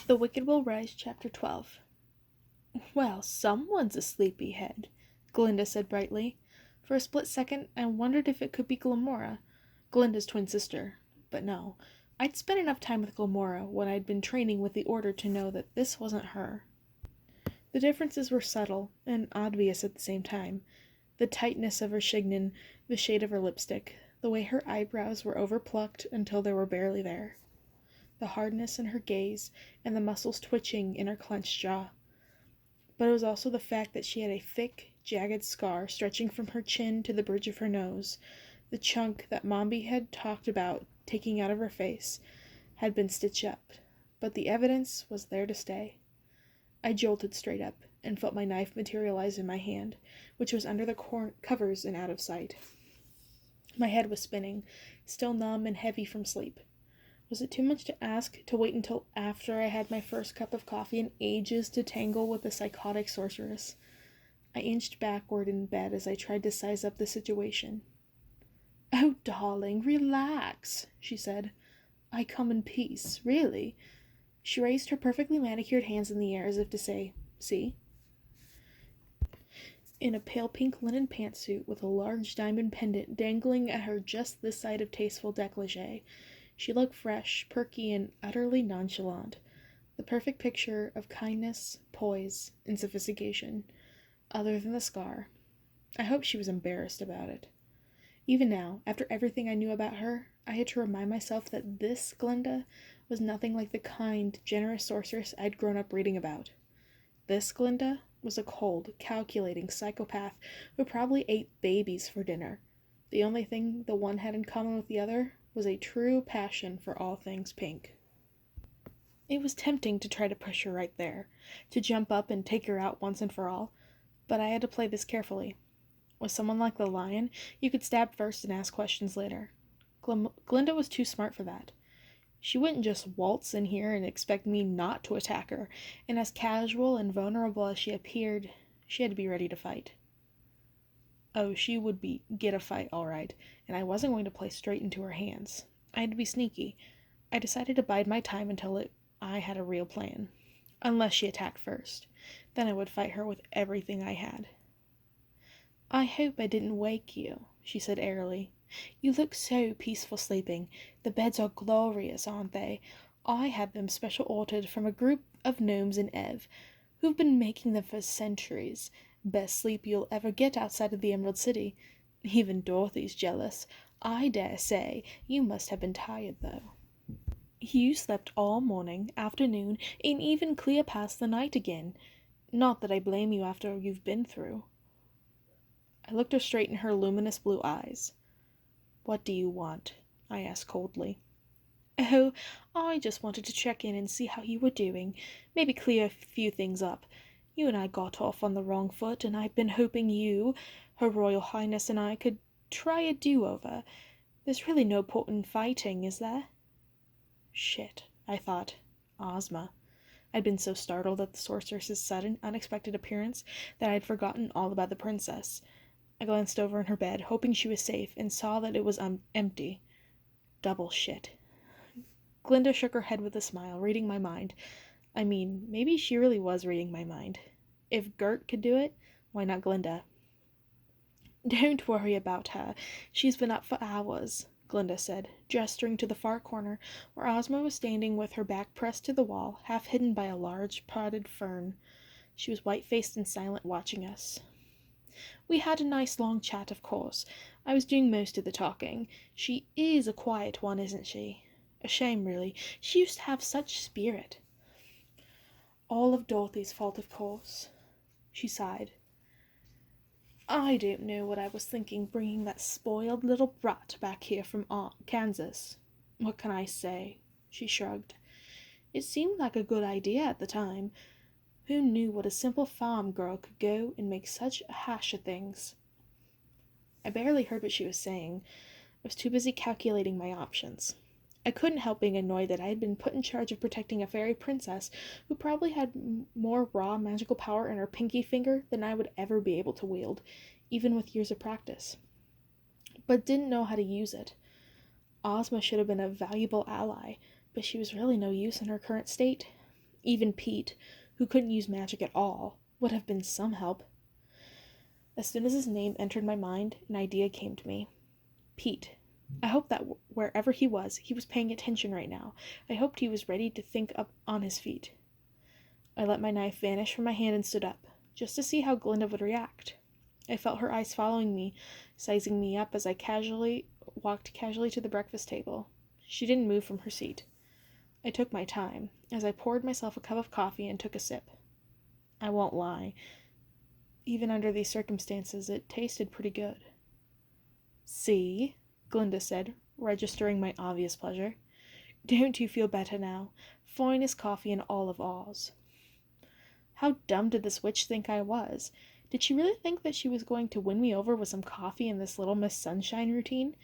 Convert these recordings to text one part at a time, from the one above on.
The Wicked Will Rise, Chapter 12. Well, someone's a sleepyhead, Glinda said brightly. For a split second, I wondered if it could be Glamora, Glinda's twin sister. But no, I'd spent enough time with Glamora when I'd been training with the Order to know that this wasn't her. The differences were subtle and obvious at the same time. The tightness of her chignon, the shade of her lipstick, the way her eyebrows were overplucked until they were barely there. The hardness in her gaze, and the muscles twitching in her clenched jaw. But it was also the fact that she had a thick, jagged scar stretching from her chin to the bridge of her nose. The chunk that Mombi had talked about taking out of her face had been stitched up, but the evidence was there to stay. I jolted straight up and felt my knife materialize in my hand, which was under the covers and out of sight. My head was spinning, still numb and heavy from sleep. Was it too much to ask to wait until after I had my first cup of coffee in ages to tangle with the psychotic sorceress? I inched backward in bed as I tried to size up the situation. "Oh, darling, relax," she said. "I come in peace, really." She raised her perfectly manicured hands in the air as if to say, "See?" In a pale pink linen pantsuit with a large diamond pendant dangling at her just this side of tasteful décolleté, she looked fresh, perky, and utterly nonchalant. The perfect picture of kindness, poise, and sophistication, other than the scar. I hoped she was embarrassed about it. Even now, after everything I knew about her, I had to remind myself that this Glinda was nothing like the kind, generous sorceress I'd grown up reading about. This Glinda was a cold, calculating psychopath who probably ate babies for dinner. The only thing the one had in common with the other was a true passion for all things pink. It was tempting to try to push her right there, to jump up and take her out once and for all, but I had to play this carefully. With someone like the lion, you could stab first and ask questions later. Glinda was too smart for that. She wouldn't just waltz in here and expect me not to attack her, and as casual and vulnerable as she appeared, she had to be ready to fight. Oh, she would get a fight, all right, and I wasn't going to play straight into her hands. I had to be sneaky. I decided to bide my time until I had a real plan. Unless she attacked first. Then I would fight her with everything I had. "I hope I didn't wake you," she said airily. "You look so peaceful sleeping. The beds are glorious, aren't they? I had them special ordered from a group of gnomes in Ev, who've been making them for centuries. Best sleep you'll ever get outside of the Emerald City. Even Dorothy's jealous. I dare say you must have been tired, though." "You slept all morning, afternoon, and even clear past the night again. Not that I blame you after you've been through." I looked her straight in her luminous blue eyes. "What do you want?" I asked coldly. "Oh, I just wanted to check in and see how you were doing. Maybe clear a few things up. You and I got off on the wrong foot, and I've been hoping you, Her Royal Highness, and I could try a do-over. There's really no point in fighting, is there?" Shit, I thought. Ozma. I'd been so startled at the sorceress's sudden, unexpected appearance that I'd forgotten all about the princess. I glanced over in her bed, hoping she was safe, and saw that it was empty. Double shit. Glinda shook her head with a smile, reading my mind. I mean, maybe she really was reading my mind. If Gert could do it, why not Glinda? "Don't worry about her. She's been up for hours," Glinda said, gesturing to the far corner, where Ozma was standing with her back pressed to the wall, half hidden by a large potted fern. She was white-faced and silent, watching us. "We had a nice long chat, of course. I was doing most of the talking. She is a quiet one, isn't she? A shame, really. She used to have such spirit." "All of Dorothy's fault, of course." She sighed. "I don't know what I was thinking bringing that spoiled little brat back here from Kansas. What can I say?" She shrugged. "It seemed like a good idea at the time. Who knew what a simple farm girl could go and make such a hash of things?" I barely heard what she was saying. I was too busy calculating my options. I couldn't help being annoyed that I had been put in charge of protecting a fairy princess who probably had more raw magical power in her pinky finger than I would ever be able to wield, even with years of practice, but didn't know how to use it. Ozma should have been a valuable ally, but she was really no use in her current state. Even Pete, who couldn't use magic at all, would have been some help. As soon as his name entered my mind, an idea came to me. Pete. I hoped that wherever he was paying attention right now. I hoped he was ready to think up on his feet. I let my knife vanish from my hand and stood up, just to see how Glinda would react. I felt her eyes following me, sizing me up as I walked casually to the breakfast table. She didn't move from her seat. I took my time, as I poured myself a cup of coffee and took a sip. I won't lie. Even under these circumstances, it tasted pretty good. "See?" Glinda said, registering my obvious pleasure. "Don't you feel better now? Finest coffee in all of Oz." How dumb did this witch think I was? Did she really think that she was going to win me over with some coffee in this Little Miss Sunshine routine?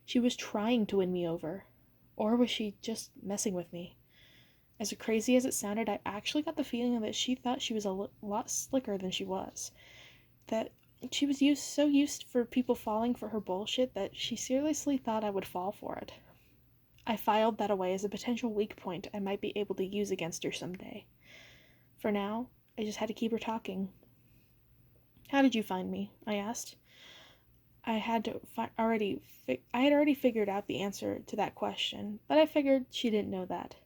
She was trying to win me over. Or was she just messing with me? As crazy as it sounded, I actually got the feeling that she thought she was a lot slicker than she was. That she was so used for people falling for her bullshit that she seriously thought I would fall for it. I filed that away as a potential weak point I might be able to use against her someday. For now, I just had to keep her talking. "How did you find me?" I asked. I had already figured out the answer to that question, but I figured she didn't know that.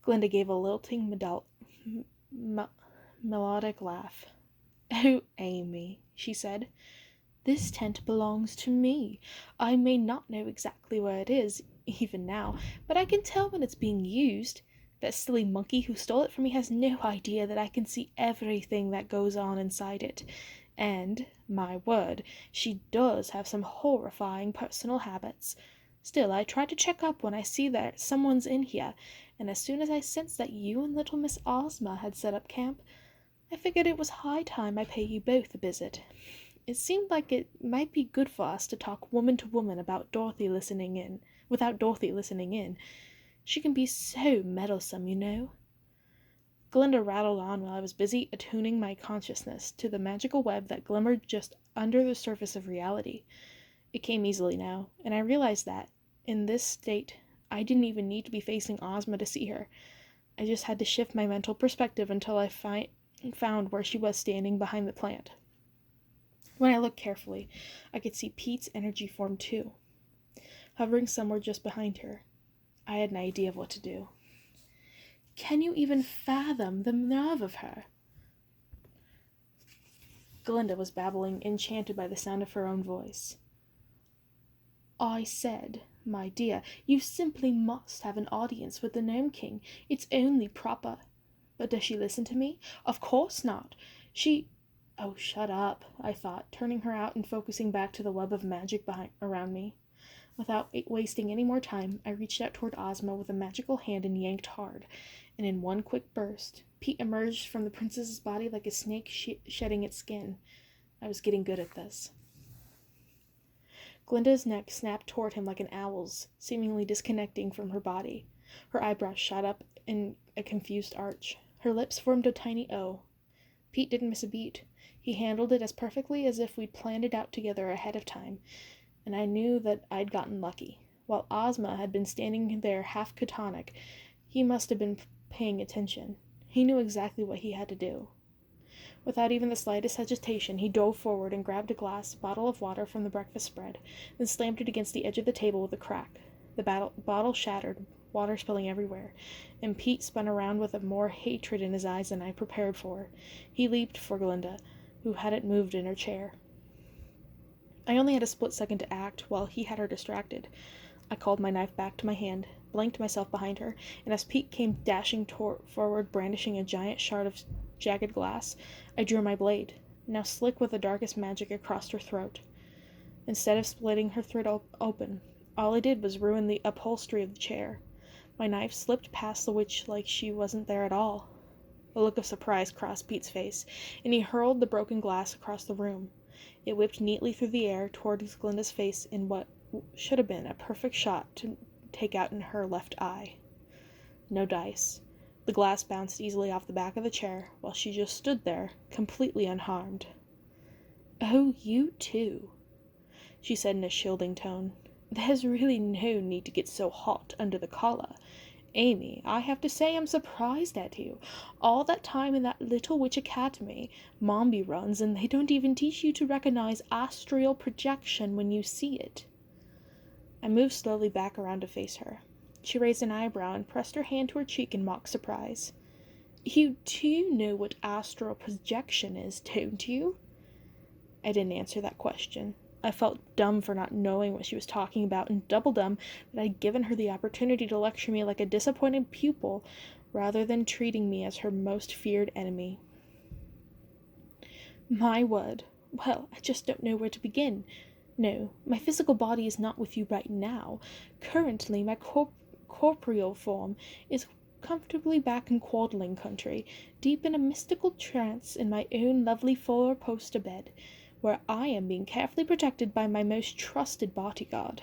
Glinda gave a lilting melodic laugh. "Oh, Amy," she said, "this tent belongs to me. I may not know exactly where it is, even now, but I can tell when it's being used. That silly monkey who stole it from me has no idea that I can see everything that goes on inside it. And, my word, she does have some horrifying personal habits. Still, I try to check up when I see that someone's in here, and as soon as I sensed that you and little Miss Ozma had set up camp, I figured it was high time I pay you both a visit. It seemed like it might be good for us to talk woman to woman without Dorothy listening in. She can be so meddlesome, you know." Glinda rattled on while I was busy attuning my consciousness to the magical web that glimmered just under the surface of reality. It came easily now, and I realized that, in this state, I didn't even need to be facing Ozma to see her. I just had to shift my mental perspective until I found where she was standing behind the plant. When I looked carefully, I could see Pete's energy form too, hovering somewhere just behind her. I had an idea of what to do. "Can you even fathom the nerve of her?" Glinda was babbling, enchanted by the sound of her own voice. "I said, my dear, you simply must have an audience with the Gnome King. It's only proper. But does she listen to me? Of course not. Oh, shut up," I thought, turning her out and focusing back to the web of magic around me. Without wasting any more time, I reached out toward Ozma with a magical hand and yanked hard, and in one quick burst, Pete emerged from the princess's body like a snake shedding its skin. I was getting good at this. Glinda's neck snapped toward him like an owl's, seemingly disconnecting from her body. Her eyebrows shot up in a confused arch. Her lips formed a tiny O. Pete didn't miss a beat. He handled it as perfectly as if we'd planned it out together ahead of time, and I knew that I'd gotten lucky. While Ozma had been standing there half catatonic, he must have been paying attention. He knew exactly what he had to do. Without even the slightest hesitation, he dove forward and grabbed a bottle of water from the breakfast spread, then slammed it against the edge of the table with a crack. The bottle shattered, water spilling everywhere, and Pete spun around with more hatred in his eyes than I prepared for. He leaped for Glinda, who hadn't moved in her chair. I only had a split second to act while he had her distracted. I called my knife back to my hand, blanked myself behind her, and as Pete came dashing forward brandishing a giant shard of jagged glass, I drew my blade, now slick with the darkest magic, across her throat. Instead of splitting her throat open, all I did was ruin the upholstery of the chair. My knife slipped past the witch like she wasn't there at all. A look of surprise crossed Pete's face, and he hurled the broken glass across the room. It whipped neatly through the air towards Glinda's face in what should have been a perfect shot to take out in her left eye. No dice. The glass bounced easily off the back of the chair, while she just stood there, completely unharmed. "Oh, you too," she said in a shielding tone. "There's really no need to get so hot under the collar. Amy, I have to say I'm surprised at you. All that time in that little witch academy Mombi runs, and they don't even teach you to recognize astral projection when you see it. I moved slowly back around to face her. She raised an eyebrow and pressed her hand to her cheek in mock surprise. You do know what astral projection is, don't you? I didn't answer that question. I felt dumb for not knowing what she was talking about, and double dumb that I'd given her the opportunity to lecture me like a disappointed pupil, rather than treating me as her most feared enemy. My word. Well, I just don't know where to begin. No, my physical body is not with you right now. Currently, my corporeal form is comfortably back in Quadling country, deep in a mystical trance in my own lovely four-poster bed, where I am being carefully protected by my most trusted bodyguard.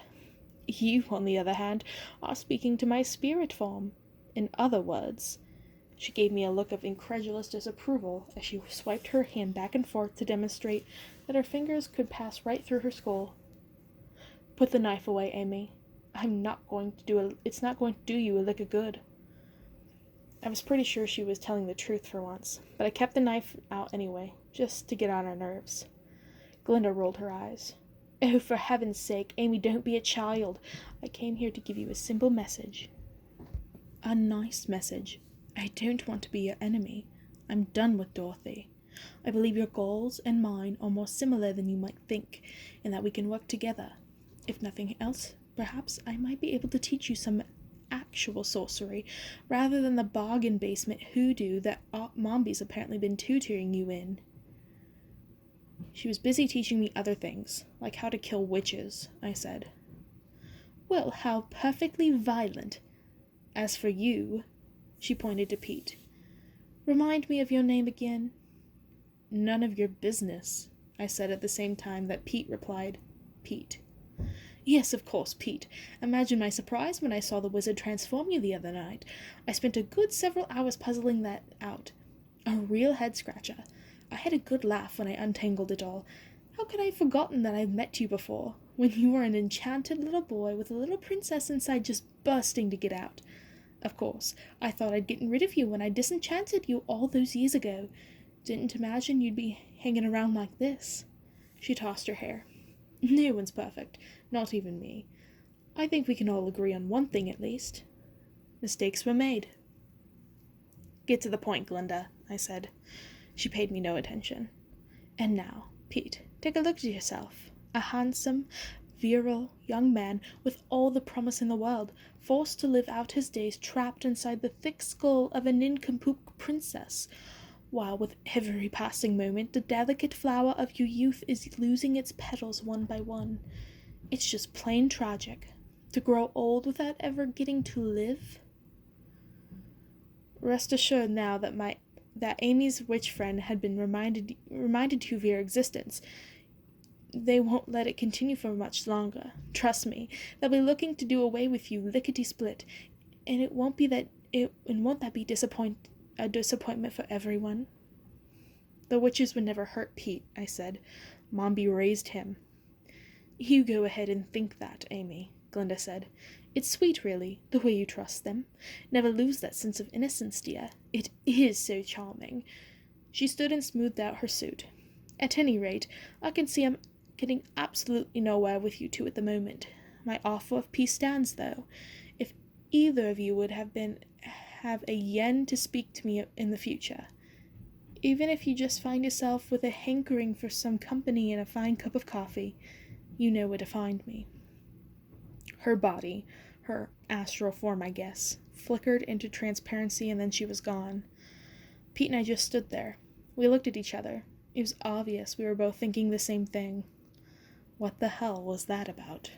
You, on the other hand, are speaking to my spirit form. In other words, she gave me a look of incredulous disapproval as she swiped her hand back and forth to demonstrate that her fingers could pass right through her skull. Put the knife away, Amy. It's not going to do you a lick of good. I was pretty sure she was telling the truth for once, but I kept the knife out anyway, just to get on her nerves. Glinda rolled her eyes. Oh, for heaven's sake, Amy, don't be a child. I came here to give you a simple message. A nice message. I don't want to be your enemy. I'm done with Dorothy. I believe your goals and mine are more similar than you might think, and that we can work together. If nothing else, perhaps I might be able to teach you some actual sorcery, rather than the bargain basement hoodoo that Mombi's apparently been tutoring you in. She was busy teaching me other things, like how to kill witches, I said. Well, how perfectly violent. As for you, she pointed to Pete. Remind me of your name again. None of your business, I said at the same time that Pete replied, Pete. Yes, of course, Pete. Imagine my surprise when I saw the wizard transform you the other night. I spent a good several hours puzzling that out. A real head-scratcher. I had a good laugh when I untangled it all. How could I have forgotten that I've met you before, when you were an enchanted little boy with a little princess inside just bursting to get out? Of course, I thought I'd gotten rid of you when I disenchanted you all those years ago. Didn't imagine you'd be hanging around like this. She tossed her hair. No one's perfect, not even me. I think we can all agree on one thing at least. Mistakes were made. Get to the point, Glinda, I said. She paid me no attention. And now, Pete, take a look at yourself. A handsome, virile young man with all the promise in the world, forced to live out his days trapped inside the thick skull of a nincompoop princess, while with every passing moment the delicate flower of your youth is losing its petals one by one. It's just plain tragic. To grow old without ever getting to live. Rest assured now that Amy's witch friend had been reminded you of your existence. They won't let it continue for much longer. Trust me, they'll be looking to do away with you lickety-split, and won't that be a disappointment for everyone? The witches would never hurt Pete, I said. Mombi raised him. You go ahead and think that, Amy, Glinda said. It's sweet, really, the way you trust them. Never lose that sense of innocence, dear. It is so charming. She stood and smoothed out her suit. At any rate, I can see I'm getting absolutely nowhere with you two at the moment. My offer of peace stands, though. If either of you would have a yen to speak to me in the future, even if you just find yourself with a hankering for some company and a fine cup of coffee, you know where to find me. Her body, her astral form, I guess, flickered into transparency, and then she was gone. Pete and I just stood there. We looked at each other. It was obvious we were both thinking the same thing. What the hell was that about?